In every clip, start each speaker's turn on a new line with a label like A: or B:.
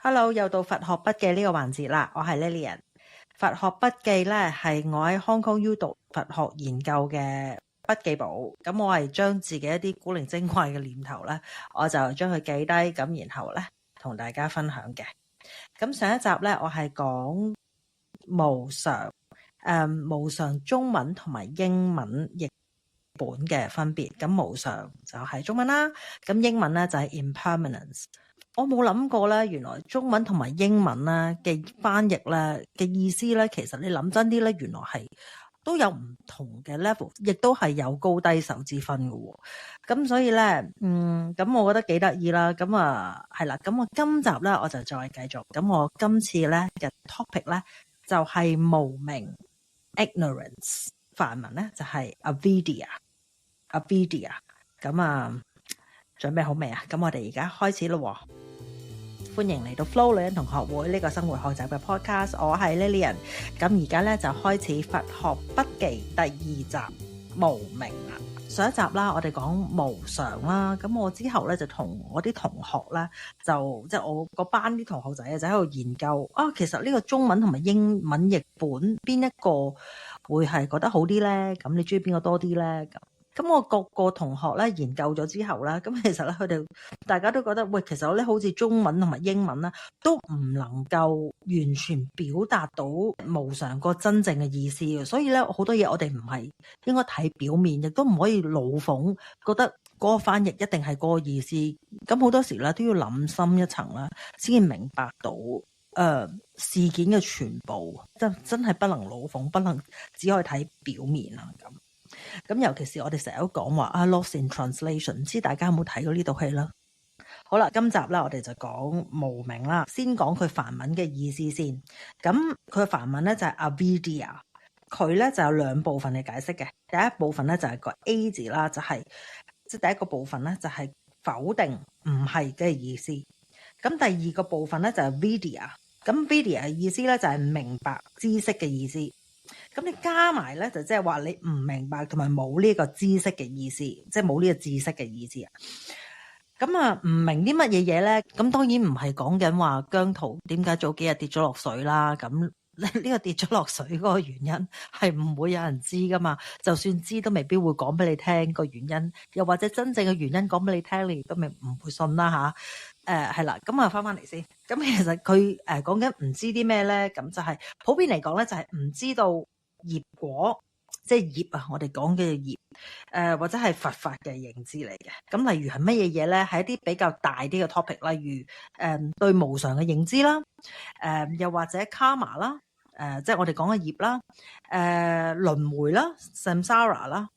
A: Hello，又到佛學筆記呢個環節啦，我係 Lilian。佛學筆記咧係我喺 Hong Kong U 讀佛學研究嘅筆記簿，咁我係將自己一啲古靈精怪嘅念頭咧，我就將佢記低，咁然後咧同大家分享嘅。咁上一集咧，我係講無常，無常中文同埋英文譯本嘅分別。咁無常就係中文啦，咁英文咧就係 impermanence。我冇諗過咧，原來中文同埋英文咧嘅翻譯咧嘅意思咧，其實你諗真啲咧，原來係都有唔同嘅 level， 亦都係有高低手之分嘅喎。咁所以咧，咁我覺得幾得意啦。咁啊，係啦。咁我今集咧我就再繼續。咁我今次咧嘅 topic 咧就係無明 ignorance， 梵文咧就係 avidya。咁啊，準備好未啊？咁我哋而家開始咯。歡迎嚟到 Flo 女人同學會呢個生活學習嘅 podcast， 我係 Lilian。咁而家咧就開始佛學筆記第2集無明啦。上一集啦，我哋講無常啦。咁我之後咧就同我啲同學咧，就即係我嗰班啲同學仔就喺度研究啊。其實呢個中文同埋英文譯本邊一個會係覺得好啲咧？咁你中意邊個多啲咧？咁我各個同學咧研究咗之後咧，咁其實咧佢哋大家都覺得，喂，其實咧好似中文同埋英文咧都唔能夠完全表達到無常個真正嘅意思嘅，所以咧好多嘢我哋唔係應該睇表面，亦都唔可以老諷覺得嗰個翻譯一定係嗰個意思。咁好多時咧都要諗深一層啦，先至明白到事件嘅全部，真係不能老諷，不能只可以睇表面啊咁。咁尤其是我哋成日都講話Lost in Translation， 唔知大家有冇睇過呢套戲啦？好啦，今集咧我哋就講無明啦，先講佢梵文嘅意思先。咁佢梵文咧就係 avidya， 佢咧就有2部分嘅解釋嘅。第一部分咧就係個 A 字啦，就係即係第一個部分咧就係否定唔係嘅意思。咁第二個部分咧就係 vidya， 咁 vidya 嘅意思咧就係明白知識嘅意思。咁你加埋咧，就即係話你唔明白同埋冇呢個知識嘅意思，即係冇呢個知識嘅意思啊。咁啊，唔明啲乜嘢嘢咧？咁當然唔係講緊話姜濤點解早幾日跌咗落水啦。咁呢個跌咗落水嗰個原因係唔會有人知噶嘛。就算知都未必會講俾你聽個原因，又或者真正嘅原因講俾你聽，你都未唔會信啦吓。係啦，咁啊翻嚟先。咁其實佢講緊唔知啲咩咧？咁就係普遍嚟講咧，就係唔知道業果，即係業啊，我哋講嘅業，或者係佛法嘅認知嚟嘅。咁例如係乜嘢嘢咧？係一啲比較大啲嘅 topic， 例如對無常嘅認知啦，又或者 karma 啦，即係我哋講嘅業啦，輪迴啦 samsara 啦，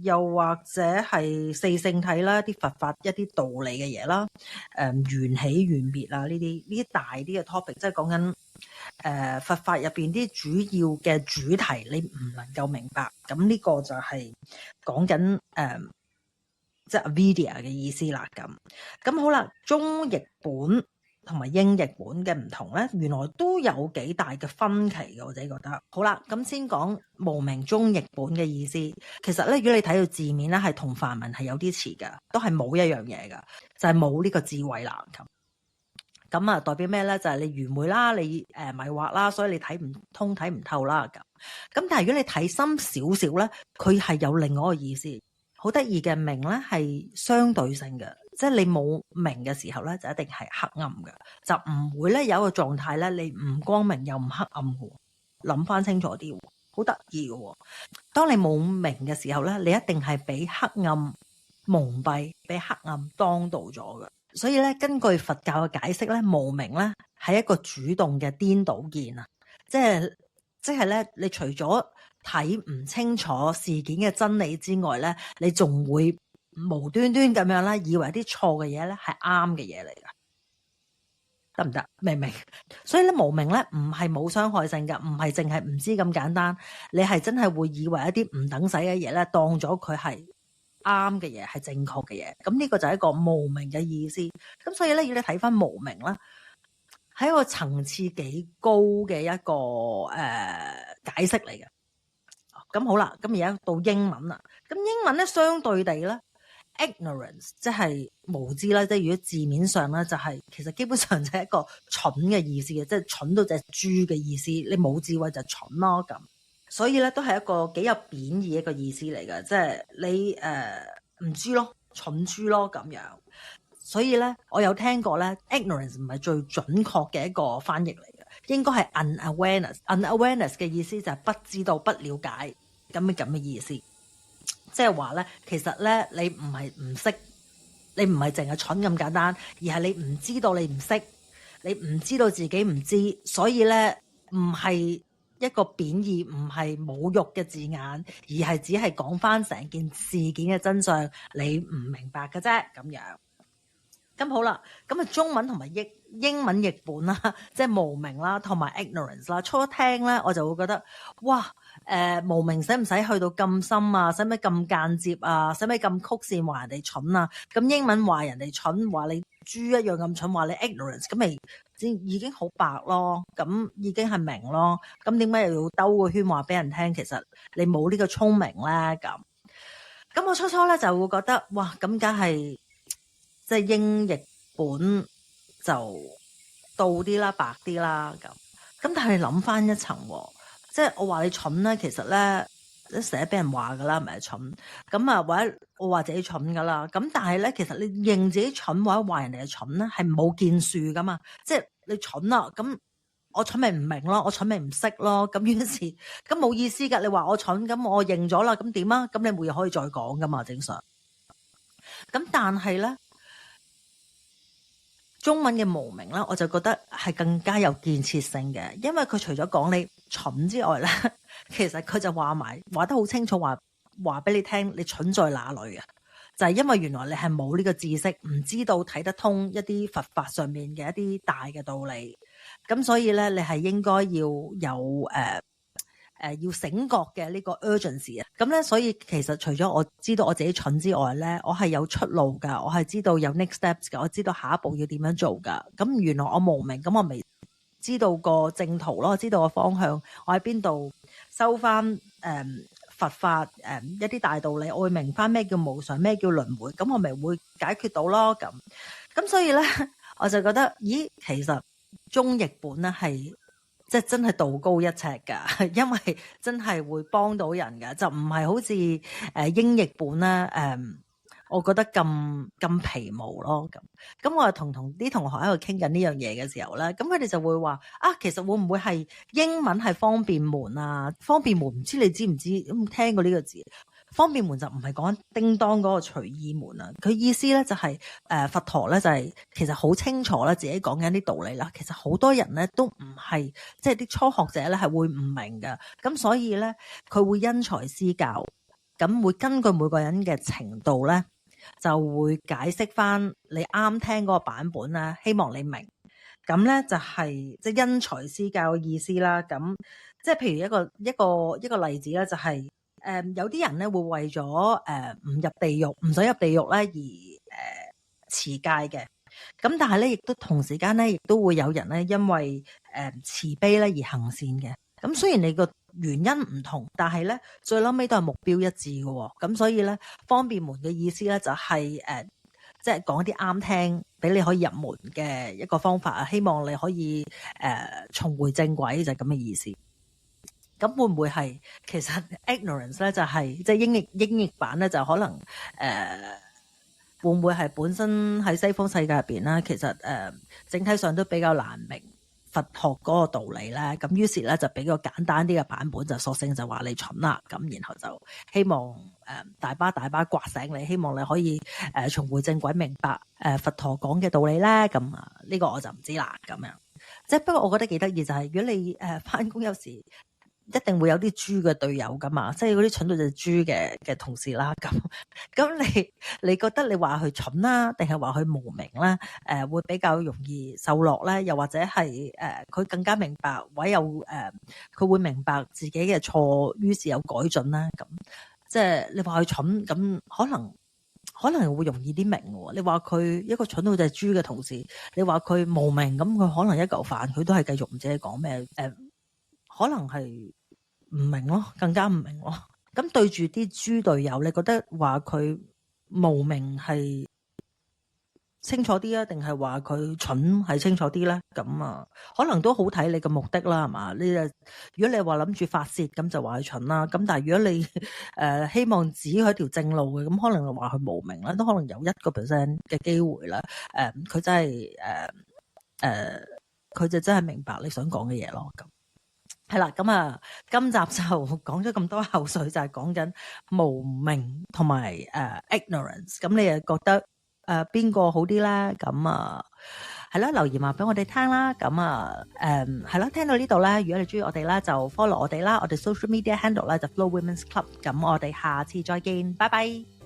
A: 又或者係四聖體啦，一啲佛法一啲道理嘅嘢啦，緣起緣滅啊，呢啲大啲嘅 topic， 即係講緊佛法入邊啲主要嘅主題，你唔能夠明白，咁呢個就係講緊即係 avidya 嘅意思啦。咁好啦，中譯本同埋英譯本嘅唔同咧，原來都有幾大嘅分歧嘅，我自己覺得。好啦，咁先講無明中譯本嘅意思。其實咧，如果你睇到字面咧，係同梵文係有啲似噶，都係冇一樣嘢噶，就係冇呢個智慧啦。咁啊，代表咩咧？就係你愚昧啦，你迷惑啦，所以你睇唔通、睇唔透啦。咁但係如果你睇深少少咧，佢係有另外一個意思。好得意嘅明咧係相對性嘅，即係你冇明嘅時候咧，就一定係黑暗嘅，就唔會咧有一個狀態咧，你唔光明又唔黑暗嘅。諗翻清楚啲，好得意嘅。當你冇明嘅時候咧，你一定係俾黑暗蒙蔽，俾黑暗當道咗嘅。所以咧，根據佛教嘅解釋咧，無明咧係一個主動嘅顛倒見啊，即係咧，你除咗睇唔清楚事件嘅真理之外咧，你仲會無端端咁樣咧，以為啲錯嘅嘢咧係啱嘅嘢嚟噶，得唔得？明唔明？所以咧，無明咧唔係冇傷害性噶，唔係淨係唔知咁簡單，你係真係會以為一啲唔等使嘅嘢咧，當咗佢係啱嘅嘢，係正確嘅嘢。咁呢個就係一個無明嘅意思。咁所以咧，要你睇翻無明啦，係一個層次幾高嘅一個解釋嚟嘅。咁好啦，咁而家到英文啦。咁英文咧相對地咧 ignorance 即係無知啦，即係如果字面上咧就係其實基本上就係一個蠢嘅意思嘅，即係蠢到隻豬嘅意思。你冇智慧就蠢咯咁，所以咧都係一個幾有貶義一個意思嚟嘅，即係你唔知咯，蠢豬咯咁樣。所以咧我有聽過咧 ignorance 唔係最準確嘅一個翻譯嚟嘅，應該係 unawareness 嘅意思就係不知道不了解咁嘅意思。即係話咧，其實咧你唔係唔識，你唔係淨係蠢咁簡單，而係你唔知道你唔識，你唔知道自己唔知，所以咧唔係一個貶義，唔係侮辱嘅字眼，而係只係講翻成件事件嘅真相，你唔明白嘅啫咁樣。咁好啦，咁啊中文同埋英文譯本啦，即係無明啦，同埋 ignorance 啦。初聽咧，我就會覺得，哇，無明使唔使去到咁深啊？使唔使咁間接啊？使唔使咁曲線話人哋蠢啊？咁英文話人哋蠢，話你豬一樣咁蠢，話你 ignorance，咁咪已經好白咯，咁已經係明咯。咁點解又要兜個圈話俾人聽？其實你冇呢個聰明咧咁我初咧就會覺得，哇，咁梗係。即係英譯本就倒啲啦，白啲啦咁。但係你諗翻一層，即係我話你蠢咧，其實咧成日俾人話噶啦，唔係蠢。咁啊，或者我話自己蠢噶啦。咁但係咧，其實你認自己蠢或者話人哋係蠢咧，係冇建樹噶嘛。即係你蠢啦，咁我蠢咪唔明咯，我蠢咪唔識咯。咁於是咁冇意思噶。你話我蠢，咁我認咗啦，咁點啊？咁你冇嘢可以再講噶嘛，正常。咁但係咧。中文嘅無明咧，我就覺得係更加有建設性嘅，因為佢除咗講你蠢之外咧，其實佢就話得好清楚，話俾你聽，你蠢在哪裏啊？就係因為原來你係冇呢個知識，唔知道睇得通一啲佛法上面嘅一啲大嘅道理，咁所以咧，你係應該要有要醒覺嘅呢個 urgency 啊，咁咧，所以其實除咗我知道我自己蠢之外咧，我係有出路噶，我係知道有 next steps 噶，我知道下一步要點樣做噶。咁原來我無明，咁我未知道個正途咯，知道個方向，我喺邊度收翻佛法一啲大道理，我會明翻咩叫無常，咩叫輪迴，咁我咪會解決到咯。咁所以咧，我就覺得，咦，其實中譯本咧係。即係真係道高一尺㗎，因為真係會幫到人㗎，就唔係好似英譯本咧我覺得咁皮毛咯咁我同啲同學喺度傾緊呢樣嘢嘅時候咧，咁佢哋就會話啊，其實會唔會係英文係方便門啊？方便門唔知你知唔知？咁聽過呢個字？方便門就唔係講叮當嗰個隨意門啊，佢意思咧就係佛陀咧就係其實好清楚啦，自己講緊啲道理啦。其實好多人咧都唔係即係啲初學者咧係會唔明㗎，咁所以咧佢會因材施教，咁會根據每個人嘅程度咧就會解釋翻你啱聽嗰個版本啦，希望你明。咁咧就係即係因材施教嘅意思啦。咁即係譬如一個例子咧，就係有啲人咧會為咗唔入地獄，唔想入地獄咧而持戒嘅。咁但係咧，亦都同時間咧，亦都會有人咧因為慈悲咧而行善嘅。咁雖然你個原因唔同，但係咧最嬲尾都係目標一致嘅。咁所以咧，方便門嘅意思咧就係即係講一啲啱聽，俾你可以入門嘅一個方法啊。希望你可以重回正軌，就係咁嘅意思。咁會唔會係其實 ignorance 咧就係即係英譯版咧就可能會唔會係本身喺西方世界入邊咧，其實整體上都比較難明佛學嗰個道理咧，咁於是咧就俾個簡單啲嘅版本，就索性就話你蠢啦，咁然後就希望大巴刮醒你，希望你可以重回正軌，明白佛陀講嘅道理咧，咁呢個我就唔知啦，咁樣即係不過我覺得幾得意就係，如果你返工有時。一定會有啲豬嘅隊友噶嘛，即係嗰啲蠢到隻豬嘅同事啦。咁你覺得你話佢蠢啦，定係話佢無明啦？會比較容易受落咧，又或者係佢更加明白，或者有佢會明白自己嘅錯，於是有改進啦。咁即係你話佢蠢，咁可能會容易啲明喎。你話佢一個蠢到隻豬嘅同事，你話佢無明，咁佢可能一嚿飯佢都係繼續唔知你講咩可能係。唔明咯，更加唔明咯。咁對住啲豬隊友，你覺得話佢無明係清楚啲啊，定係話佢蠢係清楚啲咧？咁啊，可能都好睇你嘅目的啦，係嘛？如果你話諗住發泄，咁就話佢蠢啦。咁但係如果你希望指佢條正路嘅，咁可能就話佢無明啦，都可能有1% 嘅機會啦。佢真係佢就真係明白你想講嘅嘢咯。咁係啦，咁啊，今集就講咗咁多口水，就係講緊無明同埋ignorance。咁你又覺得邊個好啲咧？咁啊係啦，留言話俾我哋聽啦。咁啊係啦，聽到呢度咧，如果你中意我哋咧，就 follow 我哋啦。我哋 social media handle 咧就 Flo Women's Club。咁我哋下次再見，拜拜。